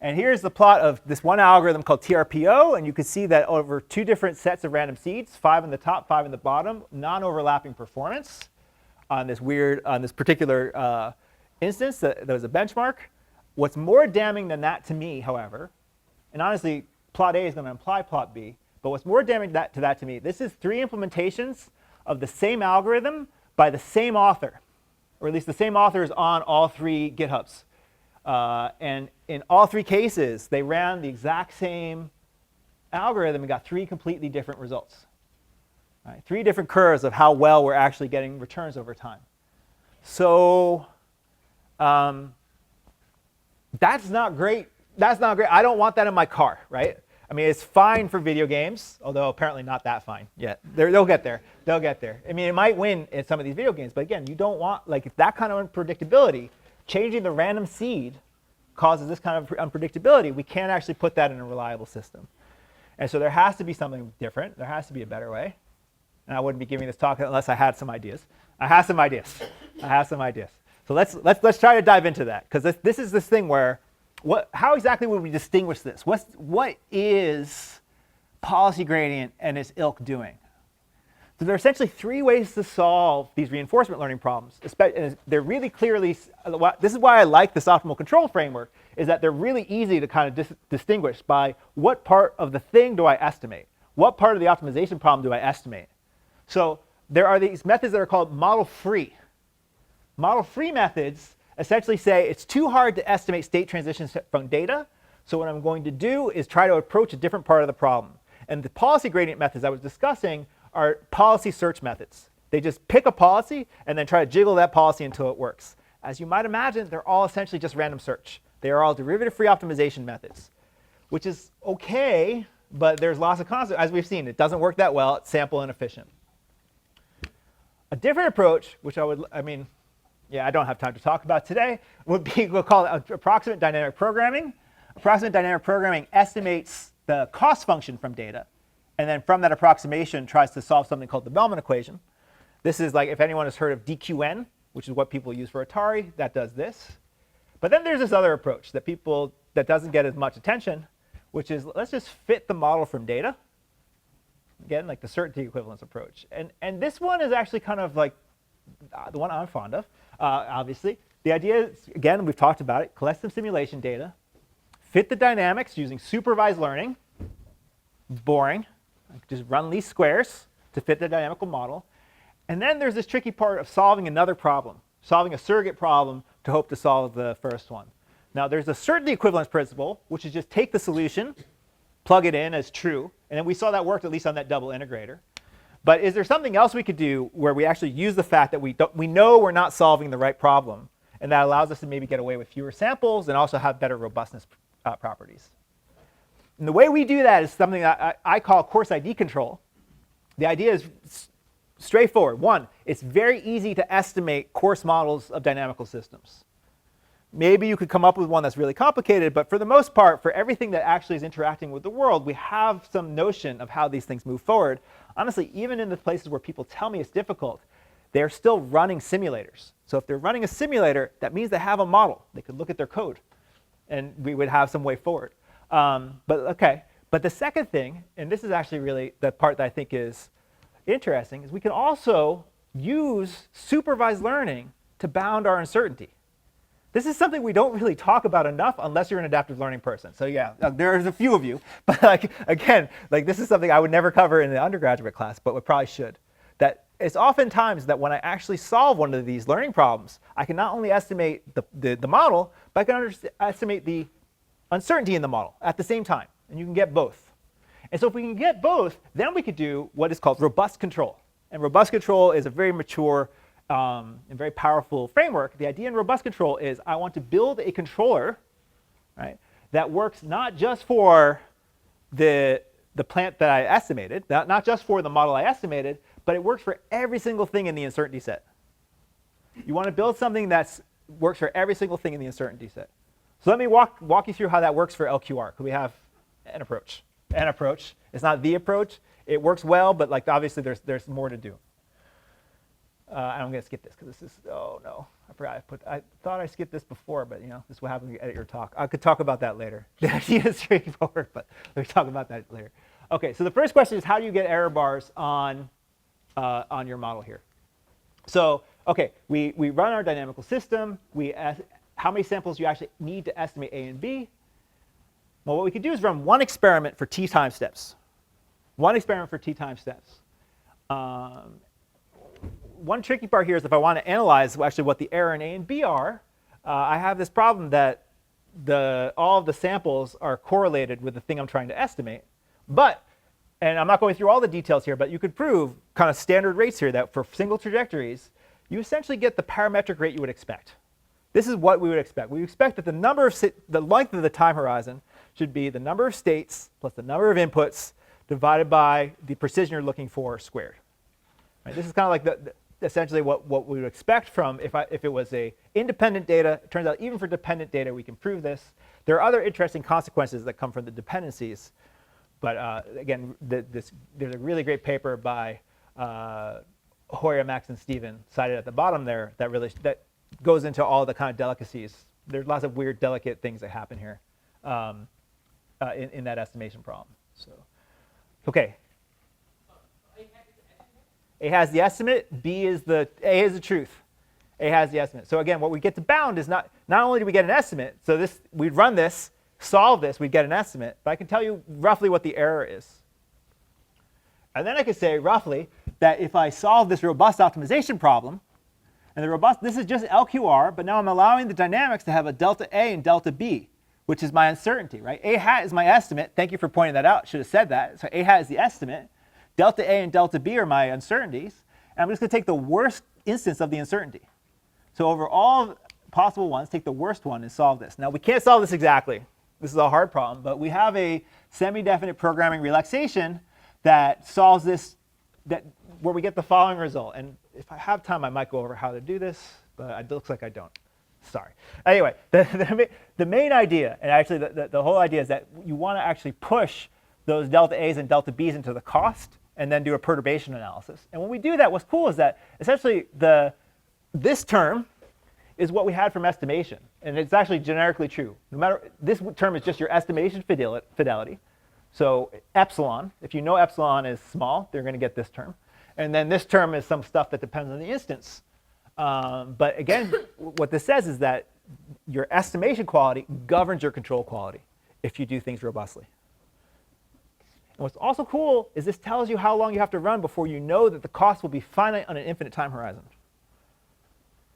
And here's the plot of this one algorithm called TRPO, and you can see that over two different sets of random seeds, 5 in the top, 5 in the bottom, non-overlapping performance on this particular instance that was a benchmark. What's more damning than that to me, however, And honestly, plot A is going to imply plot B. But what's more damning to that to me, this is 3 implementations of the same algorithm by the same author, or at least the same author is on all 3 GitHubs. And in all 3 cases, they ran the exact same algorithm and got 3 completely different results. Right? 3 different curves of how well we're actually getting returns over time. So that's not great. That's not great. I don't want that in my car, right? I mean, it's fine for video games, although apparently not that fine yet. They'll get there. They'll get there. I mean, it might win in some of these video games, but again, you don't want, like, that kind of unpredictability. Changing the random seed causes this kind of unpredictability. We can't actually put that in a reliable system. And so there has to be something different. There has to be a better way. And I wouldn't be giving this talk unless I had some ideas. I have some ideas. So let's try to dive into that, because this is this thing where how exactly would we distinguish this? What is policy gradient and its ilk doing? So there are essentially 3 ways to solve these reinforcement learning problems. And they're really clearly, this is why I like this optimal control framework, is that they're really easy to kind of distinguish by what part of the thing do I estimate? What part of the optimization problem do I estimate? So there are these methods that are called model-free. Model-free methods essentially say it's too hard to estimate state transitions from data, so what I'm going to do is try to approach a different part of the problem. And the policy gradient methods I was discussing are policy search methods. They just pick a policy and then try to jiggle that policy until it works. As you might imagine, they're all essentially just random search. They are all derivative-free optimization methods, which is okay, but there's lots of consequences. As we've seen, it doesn't work that well. It's sample inefficient. A different approach, which I don't have time to talk about today, would be, we'll call it approximate dynamic programming. Approximate dynamic programming estimates the cost function from data, and then from that approximation tries to solve something called the Bellman equation. This is like, if anyone has heard of DQN, which is what people use for Atari, that does this. But then there's this other approach that doesn't get as much attention, which is let's just fit the model from data. Again, like the certainty equivalence approach. And this one is actually kind of like the one I'm fond of, obviously. The idea is, again, we've talked about it, collect some simulation data, fit the dynamics using supervised learning. Boring. Just run least squares to fit the dynamical model. And then there's this tricky part of solving another problem, solving a surrogate problem to hope to solve the first one. Now, there's a certainty equivalence principle, which is just take the solution, plug it in as true. And then we saw that worked at least on that double integrator. But is there something else we could do where we actually use the fact that we know we're not solving the right problem, and that allows us to maybe get away with fewer samples and also have better robustness properties? And the way we do that is something that I call course ID control. The idea is straightforward. 1, it's very easy to estimate course models of dynamical systems. Maybe you could come up with one that's really complicated, but for the most part, for everything that actually is interacting with the world, we have some notion of how these things move forward. Honestly, even in the places where people tell me it's difficult, they're still running simulators. So if they're running a simulator, that means they have a model. They could look at their code, and we would have some way forward. But the second thing, and this is actually really the part that I think is interesting, is we can also use supervised learning to bound our uncertainty. This is something we don't really talk about enough unless you're an adaptive learning person. So yeah, there's a few of you, but this is something I would never cover in the undergraduate class, but we probably should. That it's oftentimes that when I actually solve one of these learning problems, I can not only estimate the model, but I can estimate the uncertainty in the model at the same time, and you can get both. And so if we can get both, then we could do what is called robust control. And robust control is a very mature and very powerful framework. The idea in robust control is I want to build a controller, right, that works not just for the plant that I estimated, not just for the model I estimated, but it works for every single thing in the uncertainty set. You want to build something that works for every single thing in the uncertainty set. So let me walk you through how that works for LQR. Could we have an approach? An approach. It's not the approach. It works well, but obviously there's more to do. I'm going to skip this because this is, oh no, I forgot. I thought I skipped this before, but this is what happens when you edit your talk. I could talk about that later. The idea is straightforward, but let me talk about that later. Okay, so the first question is how do you get error bars on your model here? So, okay, we run our dynamical system. How many samples you actually need to estimate A and B. Well, what we could do is run one experiment for t time steps. One experiment for t time steps. One tricky part here is if I want to analyze actually what the error in A and B are, I have this problem that all of the samples are correlated with the thing I'm trying to estimate. But, and I'm not going through all the details here, but you could prove kind of standard rates here that for single trajectories, you essentially get the parametric rate you would expect. This is what we would expect. We expect that the length of the time horizon should be the number of states plus the number of inputs divided by the precision you're looking for squared. Right? This is kind of like essentially what we would expect from if it was a independent data. It turns out even for dependent data, we can prove this. There are other interesting consequences that come from the dependencies. But again, there's a really great paper by Hoyer, Max, and Steven cited at the bottom there that goes into all the kind of delicacies. There's lots of weird, delicate things that happen here in that estimation problem. So, okay. A has the estimate, A is the truth. A has the estimate. So again, what we get to bound is not only do we get an estimate, so we'd run this, solve this, we'd get an estimate, but I can tell you roughly what the error is. And then I could say roughly that if I solve this robust optimization problem, and this is just LQR, but now I'm allowing the dynamics to have a delta A and delta B, which is my uncertainty, right? A hat is my estimate. Thank you for pointing that out. Should have said that. So A hat is the estimate. Delta A and delta B are my uncertainties. And I'm just going to take the worst instance of the uncertainty. So over all possible ones, take the worst one and solve this. Now, we can't solve this exactly. This is a hard problem. But we have a semi-definite programming relaxation that solves this, where we get the following result. And if I have time, I might go over how to do this. But it looks like I don't. Sorry. Anyway, the main idea, and actually the whole idea is that you want to actually push those delta A's and delta B's into the cost and then do a perturbation analysis. And when we do that, what's cool is that essentially this term is what we had from estimation. And it's actually generically true. No matter, this term is just your estimation fidelity. So epsilon, if you know epsilon is small, they're going to get this term. And then this term is some stuff that depends on the instance. But again, what this says is that your estimation quality governs your control quality if you do things robustly. And what's also cool is this tells you how long you have to run before you know that the cost will be finite on an infinite time horizon.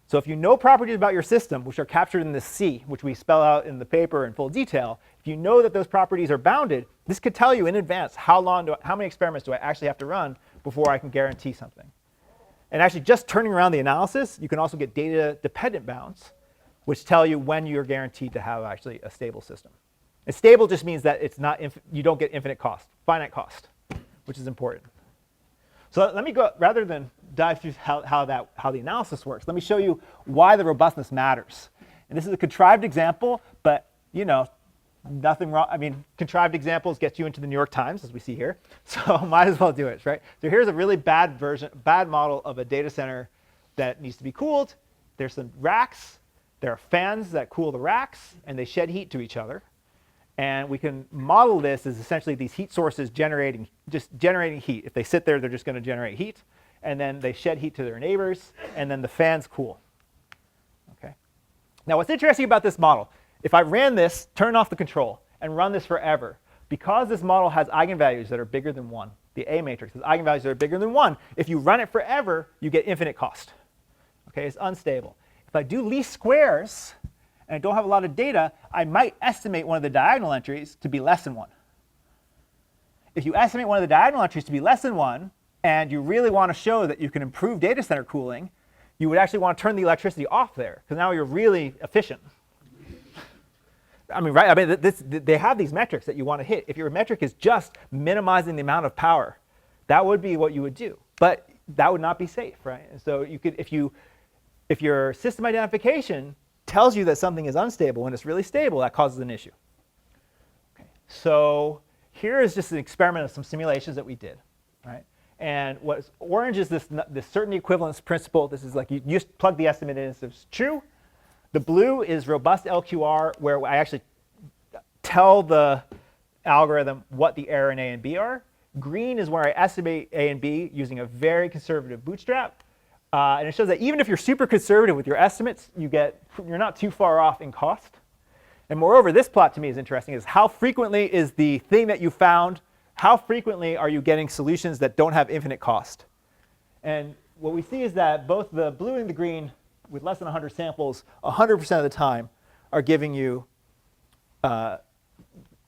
So if you know properties about your system, which are captured in this C, which we spell out in the paper in full detail, if you know that those properties are bounded, this could tell you in advance how many experiments do I actually have to run before I can guarantee something. And actually, just turning around the analysis, you can also get data-dependent bounds, which tell you when you're guaranteed to have actually a stable system. And stable just means that it's not you don't get infinite cost, finite cost, which is important. So let me go, rather than dive through how the analysis works, let me show you why the robustness matters. And this is a contrived example, but nothing wrong. I mean, contrived examples get you into the New York Times, as we see here. So might as well do it, right? So here's a really bad model of a data center that needs to be cooled. There's some racks. There are fans that cool the racks, and they shed heat to each other. And we can model this as essentially these heat sources generating heat. If they sit there, they're just going to generate heat. And then they shed heat to their neighbors, and then the fans cool. Okay. Now, what's interesting about this model, if I ran this, turn off the control, and run this forever, because this model has eigenvalues that are bigger than 1, the A matrix has eigenvalues that are bigger than 1, if you run it forever, you get infinite cost. Okay, it's unstable. If I do least squares, and I don't have a lot of data, I might estimate one of the diagonal entries to be less than 1. If you estimate one of the diagonal entries to be less than 1, and you really want to show that you can improve data center cooling, you would actually want to turn the electricity off there, because now you're really efficient. I mean, right? I mean, they have these metrics that you want to hit. If your metric is just minimizing the amount of power, that would be what you would do. But that would not be safe, right? And so you could, if your system identification tells you that something is unstable when it's really stable, that causes an issue. Okay. So here is just an experiment of some simulations that we did, right? And what's orange is this certainty equivalence principle. This is like you just plug the estimate in if it's true. The blue is robust LQR, where I actually tell the algorithm what the error in A and B are. Green is where I estimate A and B using a very conservative bootstrap. And it shows that even if you're super conservative with your estimates, you're not too far off in cost. And moreover, this plot to me is interesting, is how frequently is the thing that you found, how frequently are you getting solutions that don't have infinite cost? And what we see is that both the blue and the green, with less than 100 samples, 100% of the time are giving you, not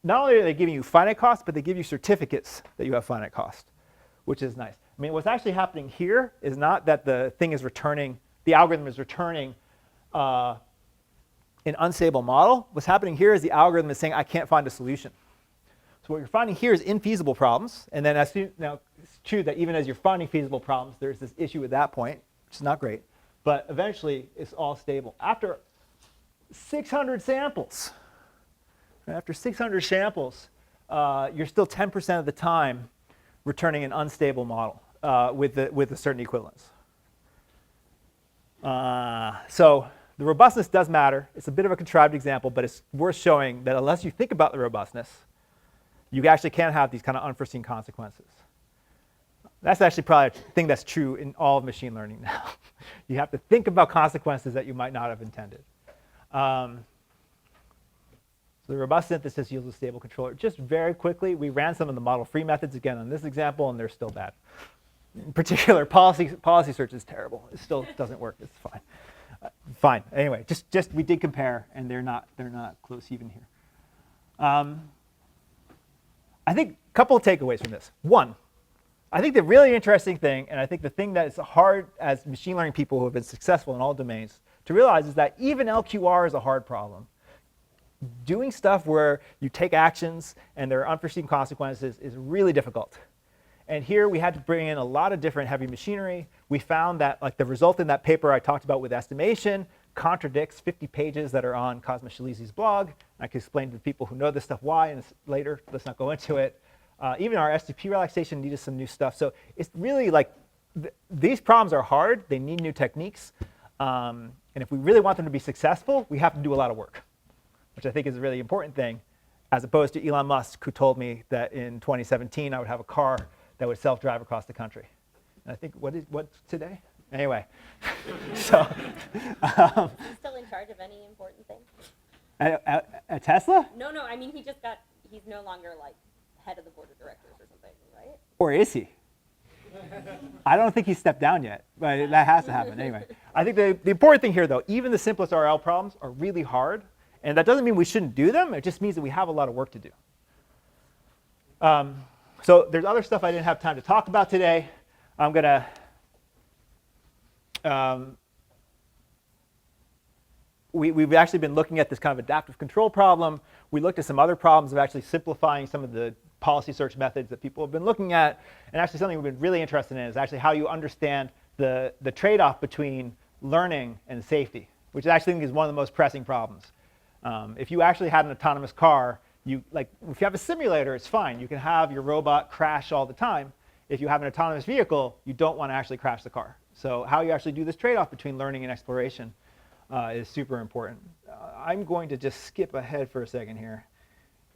only are they giving you finite cost, but they give you certificates that you have finite cost, which is nice. I mean, what's actually happening here is not that the thing is returning, the algorithm is returning an unstable model. What's happening here is the algorithm is saying, I can't find a solution. So what you're finding here is infeasible problems. And then now it's true that even as you're finding feasible problems, there's this issue at that point, which is not great. But eventually, it's all stable. After 600 samples, you're still 10% of the time returning an unstable model with a certain equivalence. So the robustness does matter. It's a bit of a contrived example, but it's worth showing that unless you think about the robustness, you actually can have these kind of unforeseen consequences. That's actually probably a thing that's true in all of machine learning now. You have to think about consequences that you might not have intended. So the robust synthesis yields a stable controller. Just very quickly, we ran some of the model-free methods again on this example, and they're still bad. In particular, policy search is terrible. It still doesn't work. It's fine. Fine. Anyway, just we did compare, and they're not close even here. I think a couple of takeaways from this. One, I think the really interesting thing, and I think the thing that is hard as machine learning people who have been successful in all domains to realize is that even LQR is a hard problem. Doing stuff where you take actions and there are unforeseen consequences is really difficult. And here we had to bring in a lot of different heavy machinery. We found that like the result in that paper I talked about with estimation contradicts 50 pages that are on Cosmo Shalizi's blog. I can explain to the people who know this stuff why and later. Let's not go into it. Even our STP relaxation needed some new stuff. So it's really like these problems are hard. They need new techniques. And if we really want them to be successful, we have to do a lot of work, which I think is a really important thing, as opposed to Elon Musk, who told me that in 2017 I would have a car that would self-drive across the country. And I think, what's today? Anyway, so. He's still in charge of any important thing? At Tesla? No, I mean, he's no longer like head of the board of directors or something, right? Or is he? I don't think he's stepped down yet, but that has to happen anyway. I think the important thing here, though, even the simplest RL problems are really hard. And that doesn't mean we shouldn't do them. It just means that we have a lot of work to do. So there's other stuff I didn't have time to talk about today. I'm going to we've actually been looking at this kind of adaptive control problem. We looked at some other problems of actually simplifying some of the policy search methods that people have been looking at. And actually something we've been really interested in is actually how you understand the trade-off between learning and safety, which I actually think is one of the most pressing problems. If you actually had an autonomous car, if you have a simulator, it's fine. You can have your robot crash all the time. If you have an autonomous vehicle, you don't want to actually crash the car. So how you actually do this trade-off between learning and exploration is super important. I'm going to just skip ahead for a second here.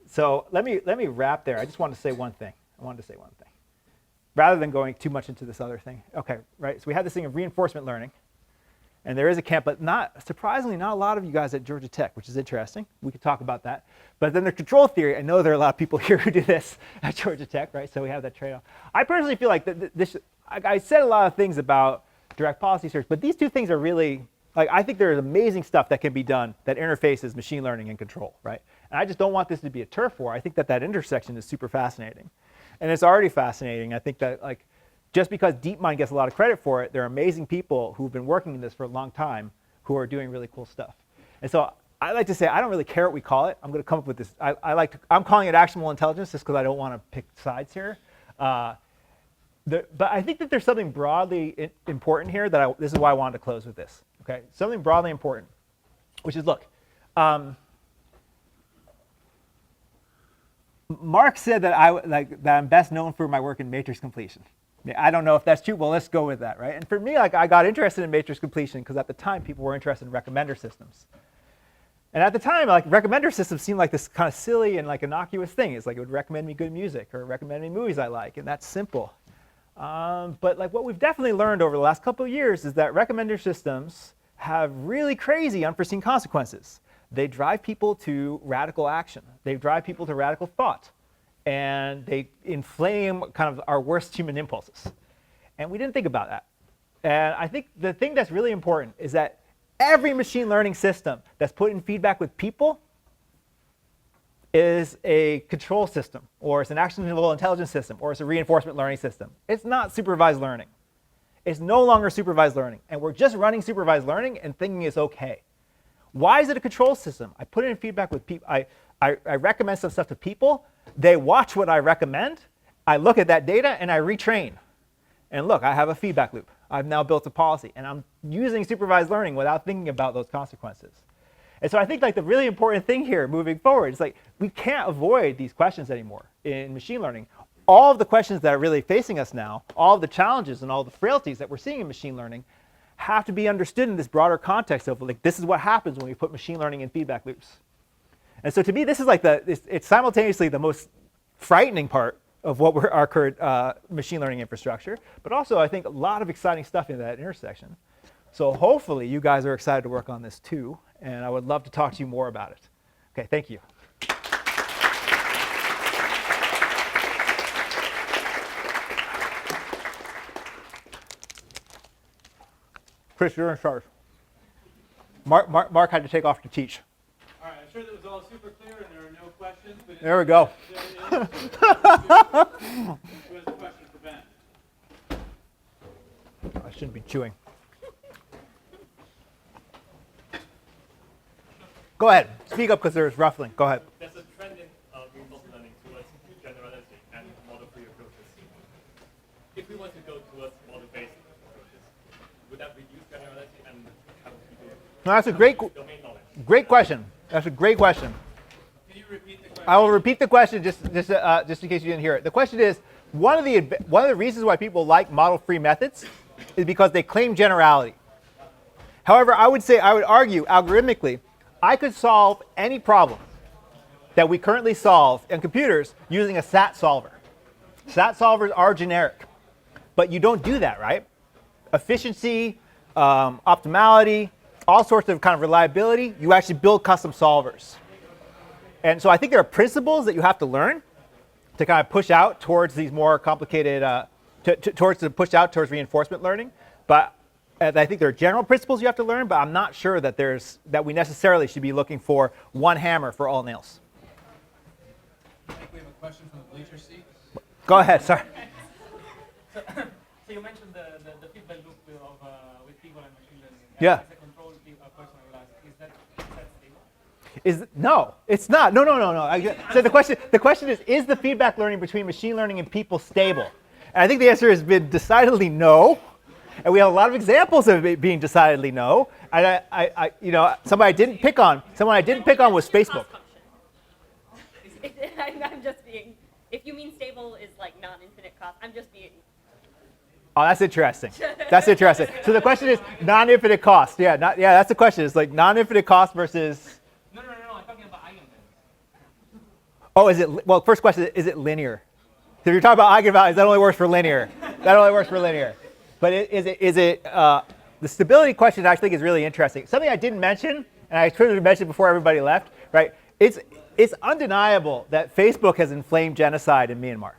So let me wrap there. I just want to say one thing. I wanted to say one thing, rather than going too much into this other thing. OK, right. So we had this thing of reinforcement learning. And there is a camp, but surprisingly, not a lot of you guys at Georgia Tech, which is interesting. We could talk about that. But then the control theory, I know there are a lot of people here who do this at Georgia Tech, right? So we have that trade-off. I personally feel like I said a lot of things about direct policy search, but these two things are really, I think there's amazing stuff that can be done that interfaces machine learning and control, right? And I just don't want this to be a turf war. I think that intersection is super fascinating. And it's already fascinating. I think that just because DeepMind gets a lot of credit for it, there are amazing people who've been working in this for a long time who are doing really cool stuff. And so I like to say, I don't really care what we call it. I'm going to come up with this. I'm calling it actionable intelligence just because I don't want to pick sides here. But I think that there's something broadly important here that this is why I wanted to close with this. Okay, something broadly important, which is, look, Mark said that I'm best known for my work in matrix completion. I don't know if that's true. Well, let's go with that, right? And for me, I got interested in matrix completion because at the time people were interested in recommender systems. And at the time, recommender systems seemed like this kind of silly and innocuous thing. It's like it would recommend me good music or recommend me movies I like, and that's simple. But what we've definitely learned over the last couple of years is that recommender systems have really crazy unforeseen consequences they drive people to radical action. They drive people to radical thought. And they inflame kind of our worst human impulses. And we didn't think about that. And I think the thing that's really important is that every machine learning system that's put in feedback with people is a control system, or it's an actionable intelligence system, or it's a reinforcement learning system. It's not supervised learning. It's no longer supervised learning. And we're just running supervised learning and thinking it's OK. Why is it a control system? I put it in feedback with people. I recommend some stuff to people. They watch what I recommend. I look at that data, and I retrain. And look, I have a feedback loop. I've now built a policy. And I'm using supervised learning without thinking about those consequences. And so I think like the really important thing here moving forward is like we can't avoid these questions anymore in machine learning. All of the questions that are really facing us now, all of the challenges and all the frailties that we're seeing in machine learning have to be understood in this broader context of like this is what happens when we put machine learning in feedback loops. And so to me, this is like it's simultaneously the most frightening part of what our current machine learning infrastructure, but also I think a lot of exciting stuff in that intersection. So hopefully you guys are excited to work on this too, and I would love to talk to you more about it. Okay, thank you. Chris, you're in charge. Mark had to take off to teach. All right, I'm sure that was all super clear and there are no questions. But there we go. Who has a question for Ben? I shouldn't be chewing. Go ahead. Speak up because there's ruffling. Go ahead. There's a trend in reinforcement learning towards generalization and model-free approaches. If we want to go towards model-based approaches, would that reduce generality and have people No, that's a great question. That's a great question. Can you repeat the question? I will repeat the question just in case you didn't hear it. The question is, one of the reasons why people like model-free methods is because they claim generality. However, I would argue algorithmically, I could solve any problem that we currently solve in computers using a SAT solver. SAT solvers are generic, but you don't do that, right? Efficiency, optimality, all sorts of kind of reliability, you actually build custom solvers. And so I think there are principles that you have to learn to kind of push out towards these more complicated, towards reinforcement learning. But I think there are general principles you have to learn, but I'm not sure that we necessarily should be looking for one hammer for all nails. I think we have a question from the bleacher seat. Go ahead, sorry. So you mentioned the feedback loop with people and machine learning. Yeah. As a control question I will ask, is that stable? No, it's not. No. So the question is the feedback learning between machine learning and people stable? And I think the answer has been decidedly no. And we have a lot of examples of it being decidedly no. And someone I didn't pick on was Facebook. I'm just being, if you mean stable is like non-infinite cost, I'm just being. Oh, that's interesting. That's interesting. So the question is non-infinite cost. Yeah, that's the question. It's like non-infinite cost versus. No, I'm talking about eigenvalues. Oh, is it? Well, first question is it linear? So if you're talking about eigenvalues, that only works for linear. But the stability question I think is really interesting. Something I didn't mention, and I tried to mention before everybody left, right? It's undeniable that Facebook has inflamed genocide in Myanmar,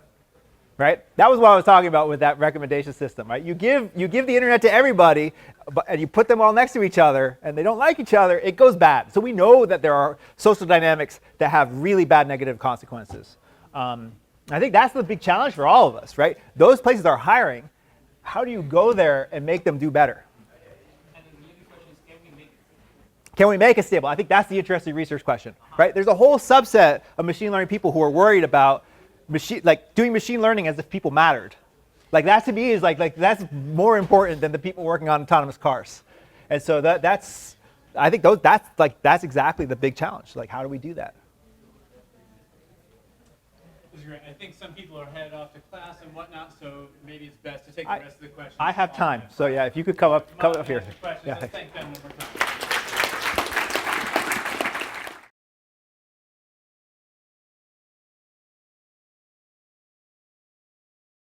right? That was what I was talking about with that recommendation system, right? You give the internet to everybody, and you put them all next to each other, and they don't like each other, it goes bad. So we know that there are social dynamics that have really bad negative consequences. I think that's the big challenge for all of us, right? Those places are hiring. How do you go there and make them do better? And then the other question is, Can we make it stable? I think that's the interesting research question, right? There's a whole subset of machine learning people who are worried about doing machine learning as if people mattered. Like that to me is like that's more important than the people working on autonomous cars. And so that's exactly the big challenge. Like how do we do that? This is great. I think some people are headed off to class and whatnot, so maybe it's best to take the rest of the questions. I have time. So yeah, if you could come up here. Yeah. Let's thank Ben one more time.